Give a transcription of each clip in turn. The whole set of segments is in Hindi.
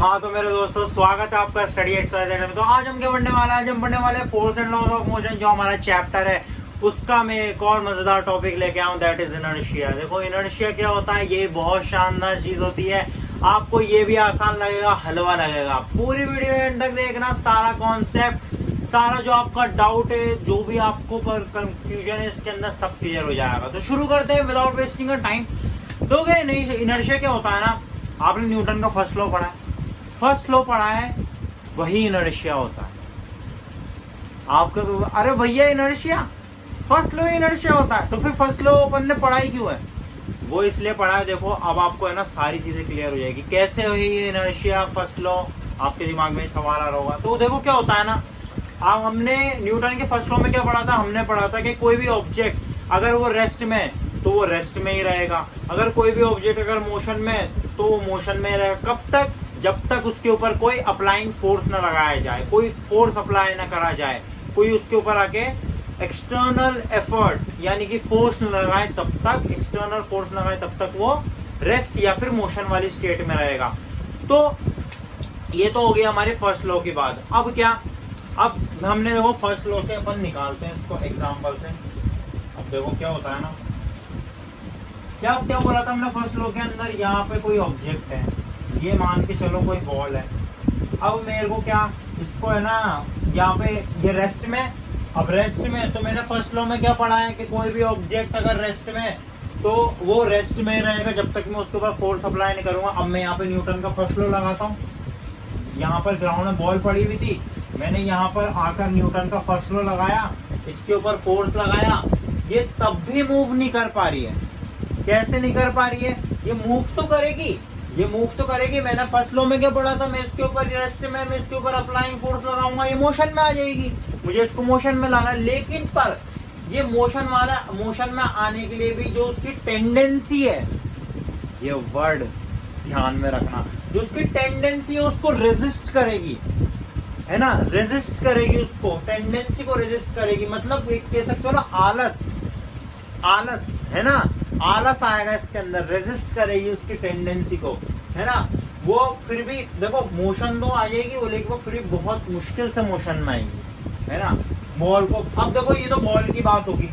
हाँ तो मेरे दोस्तों स्वागत है आपका स्टडी एक्सरसाइज में। तो आज हम क्या पढ़ने वाला है, आज हम पढ़ने वाले हैं force and laws of motion, जो हमारा चैप्टर है उसका मैं एक और मजेदार टॉपिक लेके आऊँ, दैट इज इनर्शिया। देखो इनर्शिया क्या होता है, ये बहुत शानदार चीज होती है। आपको ये भी आसान लगेगा, हलवा लगेगा। पूरी वीडियो एंड तक देखना, सारा कॉन्सेप्ट, सारा जो आपका डाउट है, जो भी आपको कंफ्यूजन है, इसके अंदर सब क्लियर हो जाएगा। तो शुरू करते हैं विदाउट वेस्टिंग टाइम। तो इनर्शिया क्या होता है ना, आपने न्यूटन का फर्स्ट लॉ पढ़ा है, फर्स्ट लॉ पढ़ा है, वही इनर्शिया होता है आपका। अरे भैया इनर्शिया फर्स्ट लॉ इनर्शिया होता है, तो फिर फर्स्ट लॉ अपन ने पढ़ा ही क्यों है? वो इसलिए पढ़ा है, देखो अब आपको है ना सारी चीजें क्लियर हो जाएगी। कैसे हुई ये इनर्शिया फर्स्ट लॉ, आपके दिमाग में सवाल आ रहा होगा। तो देखो क्या होता है ना, अब हमने न्यूटन के फर्स्ट लॉ में क्या पढ़ा था, हमने पढ़ा था कि कोई भी ऑब्जेक्ट अगर वो रेस्ट में तो वो रेस्ट में ही रहेगा, अगर कोई भी ऑब्जेक्ट अगर मोशन में तो वो मोशन में ही रहेगा। कब तक? जब तक उसके ऊपर कोई अप्लाइंग फोर्स ना लगाया जाए, कोई फोर्स अप्लाई ना करा जाए, कोई उसके ऊपर आके एक्सटर्नल एफर्ट यानी कि फोर्स न लगाए, तब तक एक्सटर्नल फोर्स लगाए तब तक वो रेस्ट या फिर मोशन वाली स्टेट में रहेगा। तो ये तो हो गया हमारे फर्स्ट लॉ की बात। अब क्या, अब हमने देखो फर्स्ट लॉ से अपन निकालते हैं इसको एग्जांपल से। अब देखो क्या होता है ना, क्या बोला था हमने फर्स्ट लॉ के अंदर, यहाँ पे कोई ऑब्जेक्ट है, ये मान के चलो कोई बॉल है। अब मेरे को क्या, इसको है ना यहाँ पे ये रेस्ट में, अब रेस्ट में तो मैंने फर्स्ट लॉ में क्या पढ़ा है कि कोई भी ऑब्जेक्ट अगर रेस्ट में तो वो रेस्ट में रहेगा जब तक मैं उसके ऊपर फोर्स अप्लाई नहीं करूंगा। अब मैं यहाँ पे न्यूटन का फर्स्ट लॉ लगाता हूँ, यहाँ पर ग्राउंड में बॉल पड़ी हुई थी, मैंने यहाँ पर आकर न्यूटन का फर्स्ट लॉ लगाया, इसके ऊपर फोर्स लगाया, ये तब भी मूव नहीं कर पा रही है। कैसे नहीं कर पा रही है? ये मूव तो करेगी, ये मूव तो करेगी। मैंने फर्स्ट लॉ में क्या पढ़ा था, मैं इसके ऊपर रेस्ट में, मैं इसके ऊपर अप्लाइंग फोर्स लगाऊंगा, ये मोशन में आ जाएगी, मुझे इसको मोशन में लाना। लेकिन पर ये मोशन में आने के लिए भी जो उसकी टेंडेंसी है, ये वर्ड ध्यान में रखना, जो उसकी टेंडेंसी है उसको रेजिस्ट करेगी, है ना, रेजिस्ट करेगी उसको, टेंडेंसी को रेजिस्ट करेगी। मतलब एक कह सकते हो ना आलस है ना, आलस आएगा इसके अंदर, रेजिस्ट करेगी उसकी टेंडेंसी को, है ना। वो फिर भी देखो मोशन तो आ जाएगी वो, लेकिन वो फिर भी बहुत मुश्किल से मोशन में आएगी, है ना, बॉल को। अब देखो ये तो बॉल की बात होगी,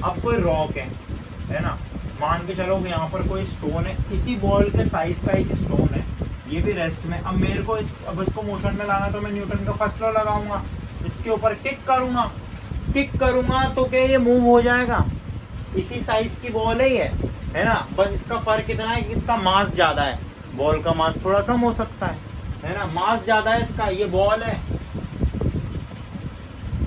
अब कोई रॉक है ना, मान के चलो यहाँ पर कोई स्टोन है, इसी बॉल के साइज का एक स्टोन है, ये भी रेस्ट में। अब मेरे को अब इसको मोशन में लाना, तो मैं न्यूटन का फर्स्ट लॉ लगाऊंगा, इसके ऊपर किक करूंगा तो क्या ये मूव हो जाएगा? इसी साइज की बॉल है ये, है ना, बस इसका फर्क इतना है कि इसका मास ज्यादा है, बॉल का मास थोड़ा कम हो सकता है ना, मास ज्यादा है इसका, ये बॉल है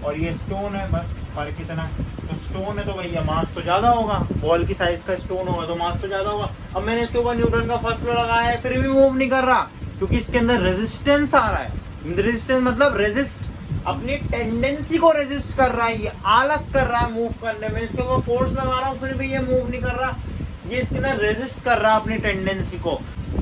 और ये स्टोन है, बस फर्क इतना है। तो स्टोन है तो भैया मास तो ज्यादा होगा, बॉल की साइज का स्टोन होगा तो मास तो ज्यादा होगा। अब मैंने इसके ऊपर न्यूटन का फर्स्ट लॉ लगाया है, फिर भी मूव नहीं कर रहा, क्योंकि इसके अंदर रेजिस्टेंस आ रहा है। रेजिस्टेंस मतलब रेजिस्ट, अपनी टेंडेंसी को रेजिस्ट कर रहा है, ये आलस कर रहा है मूव करने में। इसके ऊपर फोर्स लगा रहा हूँ फिर भी ये मूव नहीं कर रहा, ये इसके अंदर रेजिस्ट कर रहा है अपनी टेंडेंसी को,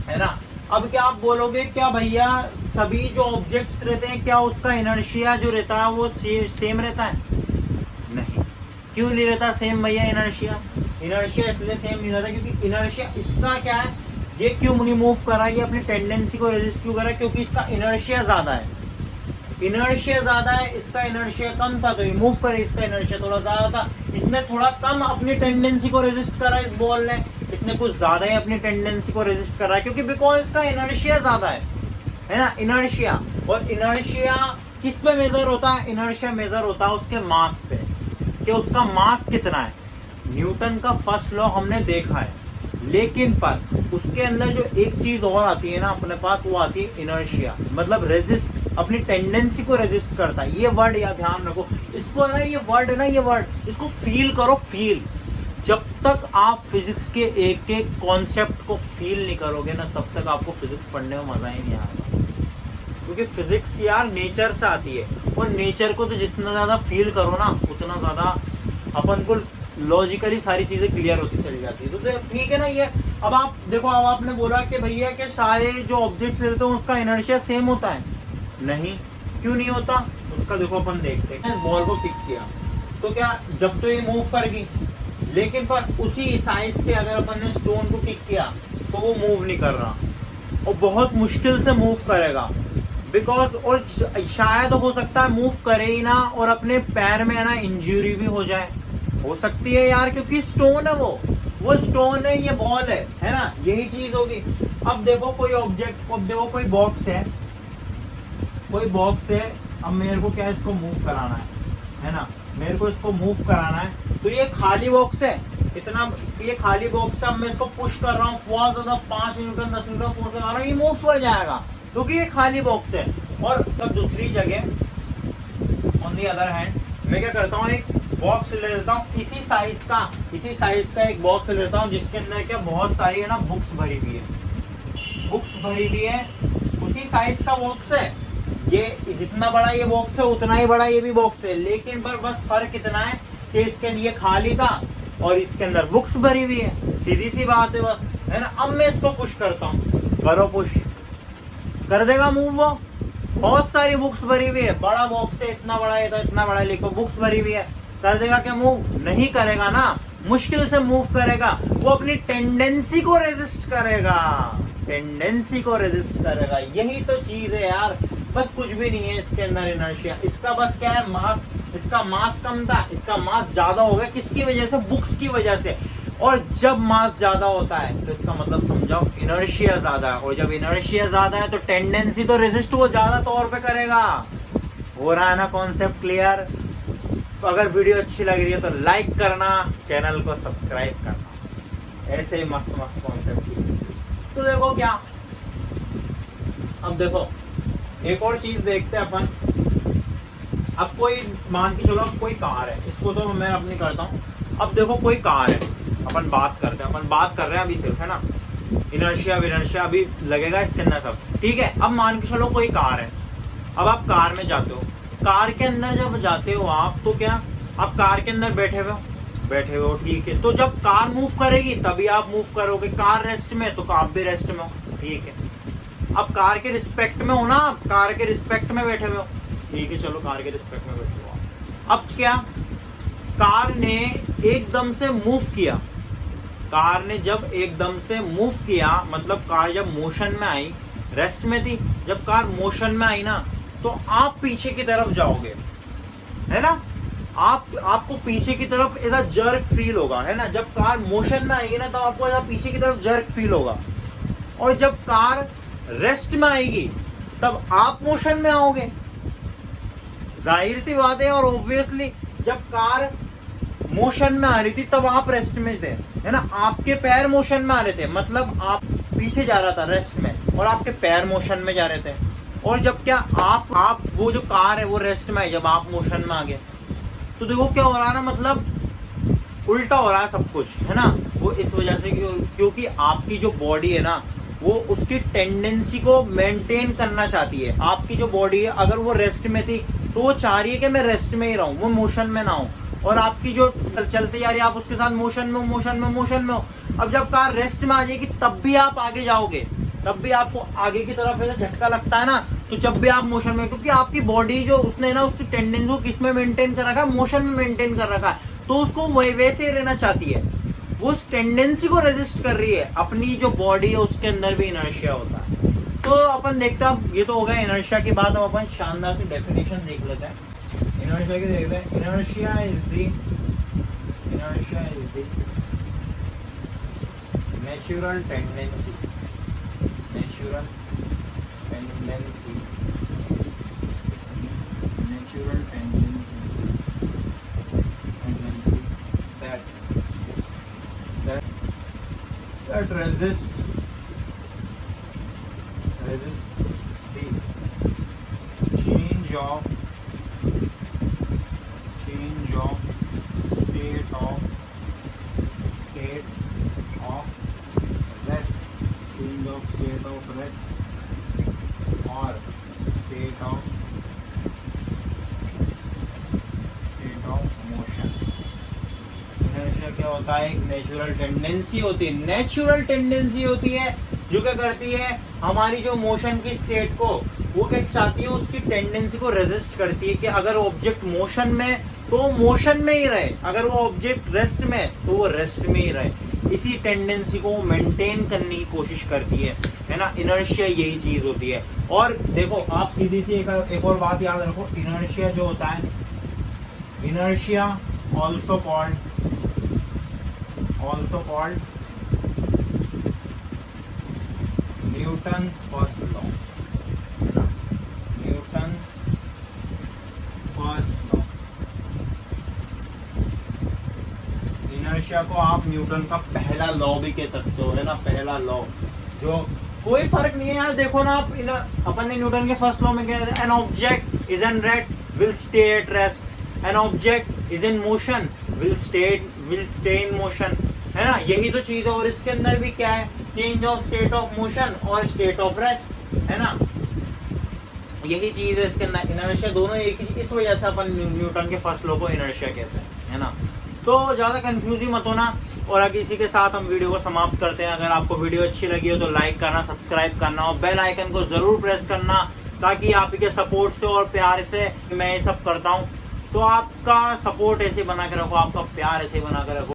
है ना। अब क्या आप बोलोगे, क्या भैया सभी जो ऑब्जेक्ट्स रहते हैं क्या उसका इनर्शिया जो रहता है वो सेम रहता है? नहीं। क्यों नहीं रहता सेम भैया इनर्शिया इसलिए सेम नहीं रहता क्योंकि इनर्शिया इसका क्या है, ये क्यों नहीं मूव कर रहा है, ये अपनी टेंडेंसी को रेजिस्ट क्यों कर रहा है? क्योंकि इसका इनर्शिया ज्यादा है, इसका इनर्शिया कम था तो ये मूव करे, इसका इनर्शिया थोड़ा ज्यादा था, इसने थोड़ा कम अपनी टेंडेंसी को रेजिस्ट करा, इस बॉल ने, इसने कुछ ज्यादा ही अपनी टेंडेंसी को रेजिस्ट करा, क्योंकि बिकॉज इसका इनर्शिया ज्यादा है ना, इनर्शिया। और इनर्शिया किस पे मेजर होता है? इनर्शिया मेजर होता है उसके मास पे, कि उसका मास कितना है। न्यूटन का फर्स्ट लॉ हमने देखा है, लेकिन पर उसके अंदर जो एक चीज और आती है ना अपने पास, वो आती है इनर्शिया, मतलब रेजिस्ट, अपनी टेंडेंसी को रेजिस्ट करता है। ये वर्ड या ध्यान रखो, इसको ना, ये वर्ड है ना, ये वर्ड इसको फील करो, फील। जब तक आप फिजिक्स के एक एक कॉन्सेप्ट को फील नहीं करोगे ना, तब तक आपको फिजिक्स पढ़ने में मजा ही नहीं आएगा, क्योंकि फिजिक्स यार नेचर से आती है, और नेचर को तो जितना ज्यादा फील करो ना, उतना ज्यादा अपन को लॉजिकली सारी चीजें क्लियर होती चली जाती है। तो ठीक है ना ये। अब आप देखो, अब आपने बोला कि भैया कि सारे जो ऑब्जेक्ट्स रहते हैं उसका इनर्शिया सेम होता है। नहीं, क्यों नहीं होता उसका देखो अपन देखते हैं। इस बॉल को किक किया तो क्या, जब तो ये मूव करेगी, लेकिन पर उसी साइज के अगर अपन ने स्टोन को किक किया तो वो मूव नहीं कर रहा, और बहुत मुश्किल से मूव करेगा, बिकॉज और शायद हो सकता है मूव करे ही ना और अपने पैर में है ना इंजरी भी हो जाए, हो सकती है यार, क्योंकि स्टोन है वो स्टोन है, ये बॉल है ना, यही चीज होगी। अब देखो कोई ऑब्जेक्ट, अब देखो कोई बॉक्स है, अब मेरे को क्या इसको मूव कराना है ना, मेरे को इसको मूव कराना है, तो ये खाली बॉक्स है, इतना ये खाली बॉक्स है, अब मैं इसको पुश कर रहा हूँ बहुत ज्यादा, 5 न्यूटन 10 न्यूटन फोर्स लगा रहा हूँ, ये मूव कर जाएगा क्योंकि ये खाली बॉक्स है। और तब दूसरी जगह ऑन दी अदर हैंड मैं क्या करता हूँ, एक बॉक्स ले लेता हूँ इसी साइज का एक बॉक्स ले लेता हूँ, जिसके अंदर क्या बहुत सारी है ना बुक्स भरी हुई है, उसी साइज का बॉक्स है, ये जितना बड़ा ये बॉक्स है उतना ही बड़ा ये भी बॉक्स है, लेकिन पर बस फर्क इतना है कि इसके लिए खाली था और इसके अंदर बुक्स भरी हुई है, सीधी सी बात है बस, है ना। अब मैं इसको पुश करता हूँ, करो पुश, कर देगा मूव वो, बहुत सारी बुक्स भरी हुई है, बड़ा बॉक्स है, इतना बड़ा है तो इतना बड़ा, लेकिन बुक्स भरी हुई है, कर देगा क्या मूव? नहीं करेगा ना, मुश्किल से मूव करेगा, वो अपनी टेंडेंसी को रेजिस्ट करेगा, यही तो चीज है यार, बस कुछ भी नहीं है इसके अंदर इनर्शिया। इसका बस क्या है, मास, इसका मास कम था, इसका मास ज्यादा हो गया, किसकी वजह से? बुक्स की वजह से। और जब मास ज्यादा होता है तो इसका मतलब समझाओ इनर्शिया ज्यादा है, और जब इनर्शिया ज्यादा है तो टेंडेंसी तो रेजिस्ट वो ज्यादा तौर पे करेगा। हो रहा है ना कॉन्सेप्ट क्लियर? अगर वीडियो अच्छी लग रही है तो लाइक करना, चैनल को सब्सक्राइब करना, ऐसे ही मस्त कॉन्सेप्ट। तो देखो क्या, अब देखो एक और चीज देखते हैं अपन। अब कोई मान के चलो, अब कोई कार है, इसको तो मैं अपनी करता हूँ। अब देखो कोई कार है, अपन बात कर रहे हैं अभी सिर्फ, है ना, इनर्शिया अभी लगेगा इसके अंदर सब, ठीक है। अब मान के चलो कोई कार है, अब आप कार में जाते हो, कार के अंदर जब जाते हो आप, तो क्या आप कार के अंदर बैठे हुए हो, ठीक है। तो जब कार मूव करेगी तभी आप मूव करोगे, कार रेस्ट में तो आप भी रेस्ट में हो, ठीक है। अब कार के रिस्पेक्ट में हो ना, आप कार के रिस्पेक्ट में बैठे हुए हो, ठीक है, चलो कार के रिस्पेक्ट में बैठे हो। अब क्या, कार ने एकदम से मूव किया, जब एकदम से मूव किया, मतलब कार जब मोशन में आई, रेस्ट में थी, जब कार मोशन में आई ना, तो आप पीछे की तरफ जाओगे, है ना, आपको पीछे की तरफ ऐसा जर्क फील होगा, है ना। जब कार मोशन में आएगी ना, तो आपको ऐसा पीछे की तरफ जर्क फील होगा। और जब कार रेस्ट में आएगी तब आप मोशन में आओगे, जाहिर सी बात है। और ऑब्वियसली जब कार मोशन में आ रही थी तब आप रेस्ट में थे, है ना, आपके पैर मोशन में आ रहे थे, मतलब आप पीछे जा रहा था रेस्ट में और आपके पैर मोशन में जा रहे थे। और जब क्या आप वो जो कार है वो रेस्ट में आई, जब आप मोशन में आ गए, तो देखो क्या हो रहा है ना, मतलब उल्टा हो रहा है सब कुछ, है ना। वो इस वजह से क्योंकि आपकी जो बॉडी है ना, वो उसकी टेंडेंसी को मेंटेन करना चाहती है। आपकी जो बॉडी है अगर वो रेस्ट में थी तो वो चाह रही है कि मैं रेस्ट में ही रहूं, वो मोशन में ना हो। और आपकी जो चलते जा रही है, आप उसके साथ मोशन में हो। अब जब कार रेस्ट में आ जाएगी तब भी आप आगे जाओगे, तब भी आपको आगे की तरफ ऐसा झटका लगता है ना, तो जब भी आप मोशन में, क्योंकि आपकी बॉडी जो उसने ना उसकी टेंडेंसी को किस में मेंटेन कर रखा है, मोशन में मेंटेन कर रखा है, तो उसको वैसे ही रहना चाहती है, वो उस टेंडेंसी को रेजिस्ट कर रही है। अपनी जो बॉडी है उसके अंदर भी इनर्शिया होता है। तो अपन देखते हैं, ये तो हो गया इनर्शिया की बात। अब अपन शानदार सी डेफिनेशन देख लेते हैं इनर्शिया की, देखते हैं। Inertia is the natural tendency that resist the change of state of rest, or state of motion। Inertia क्या होता है? एक नेचुरल टेंडेंसी होती है जो क्या करती है, हमारी जो मोशन की स्टेट को वो क्या चाहती है, उसकी टेंडेंसी को रेजिस्ट करती है कि अगर ऑब्जेक्ट मोशन में तो मोशन में ही रहे, अगर वो ऑब्जेक्ट रेस्ट में तो वो रेस्ट में ही रहे। इसी टेंडेंसी को मेंटेन करने की कोशिश करती है ना। इनर्शिया यही चीज होती है। और देखो आप सीधी सी एक और बात याद रखो, इनर्शिया जो होता है, inertia also called Newton's first law, Newton's first law. Inertia को आप न्यूटन का पहला लॉ भी कह सकते हो, है ना, पहला लॉ। जो कोई फर्क नहीं है यार, देखो ना आप अपन ने न्यूटन के फर्स्ट लॉ में क्या है, an object is an rest will stay at rest, an object is in motion will stay in motion, है ना। यही तो चीज है। और इसके अंदर भी क्या है, change of state of motion और स्टेट ऑफ रेस्ट, है ना, यही चीज है इसके अंदर। इनर्शिया दोनों एक ही, इस वजह से अपन न्यूटन के फर्स्ट लॉ को इनर्शिया कहते हैं, है ना। तो ज्यादा कंफ्यूज भी मत होना। और अगर इसी के साथ हम वीडियो को समाप्त करते हैं। अगर आपको वीडियो अच्छी लगी हो तो लाइक करना, सब्सक्राइब करना और बेल आइकन को जरूर प्रेस करना, ताकि आपके सपोर्ट से और प्यार से मैं ये सब करता हूँ। तो आपका सपोर्ट ऐसे बना के रखो, आपका प्यार ऐसे बना के रखो।